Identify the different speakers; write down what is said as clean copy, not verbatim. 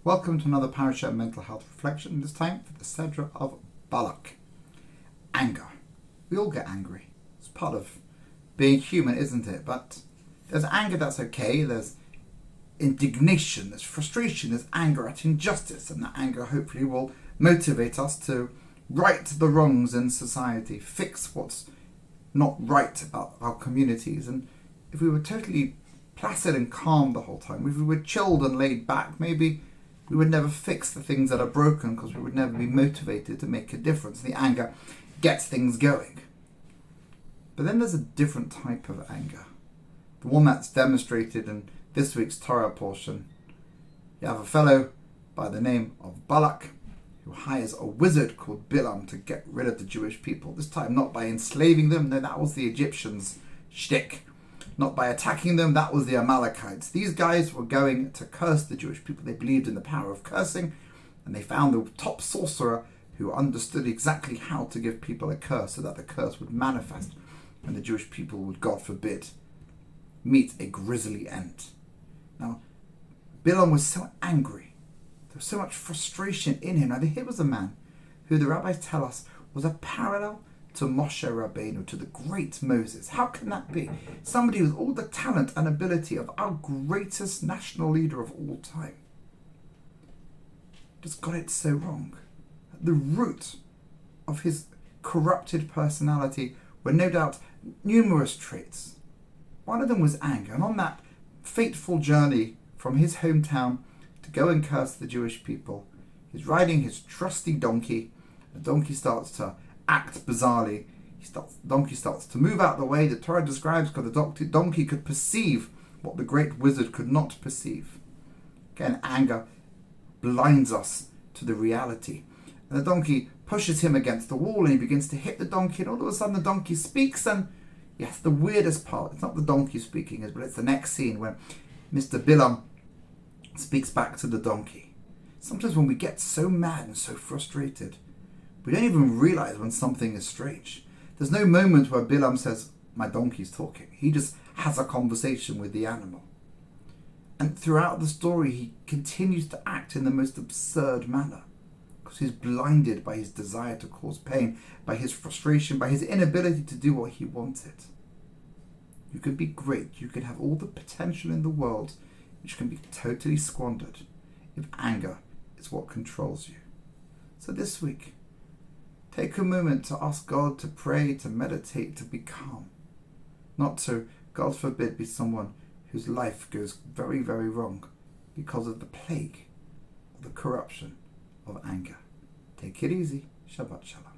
Speaker 1: Welcome to another Parasha mental health reflection, this time for the Sedra of Balak. Anger. We all get angry. It's part of being human, isn't it? But there's anger that's okay, there's indignation, there's frustration, there's anger at injustice, and that anger hopefully will motivate us to right the wrongs in society, fix what's not right about our communities. And if we were totally placid and calm the whole time, if we were chilled and laid back, maybe we would never fix the things that are broken because we would never be motivated to make a difference. The anger gets things going. But then there's a different type of anger. The one that's demonstrated in this week's Torah portion. You have a fellow by the name of Balak who hires a wizard called Balaam to get rid of the Jewish people. This time not by enslaving them, no, that was the Egyptians' shtick. Not by attacking them, that was the Amalekites. These guys were going to curse the Jewish people. They believed in the power of cursing, and they found the top sorcerer who understood exactly how to give people a curse so that the curse would manifest and the Jewish people would, God forbid, meet a grisly end. Now, Balaam was so angry. There was so much frustration in him. Now, here was a man who the rabbis tell us was a parallel to Moshe Rabbeinu, to the great Moses. How can that be? Somebody with all the talent and ability of our greatest national leader of all time just got it so wrong. At the root of his corrupted personality were no doubt numerous traits. One of them was anger, and on that fateful journey from his hometown to go and curse the Jewish people, he's riding his trusty donkey. The donkey starts to act bizarrely. Donkey starts to move out the way. The Torah describes because the donkey could perceive what the great wizard could not perceive. Again, anger blinds us to the reality. And the donkey pushes him against the wall and he begins to hit the donkey, and all of a sudden the donkey speaks. And yes, the weirdest part, it's not the donkey speaking, but it's the next scene when Mr. Balaam speaks back to the donkey. Sometimes when we get so mad and so frustrated, we don't even realize when something is strange. There's no moment where Balaam says, my donkey's talking. He just has a conversation with the animal. And throughout the story, he continues to act in the most absurd manner because he's blinded by his desire to cause pain, by his frustration, by his inability to do what he wanted. You can be great. You can have all the potential in the world, which can be totally squandered if anger is what controls you. So this week, take a moment to ask God to pray, to meditate, to be calm. Not to, God forbid, be someone whose life goes very, very wrong because of the plague, or the corruption of anger. Take it easy. Shabbat Shalom.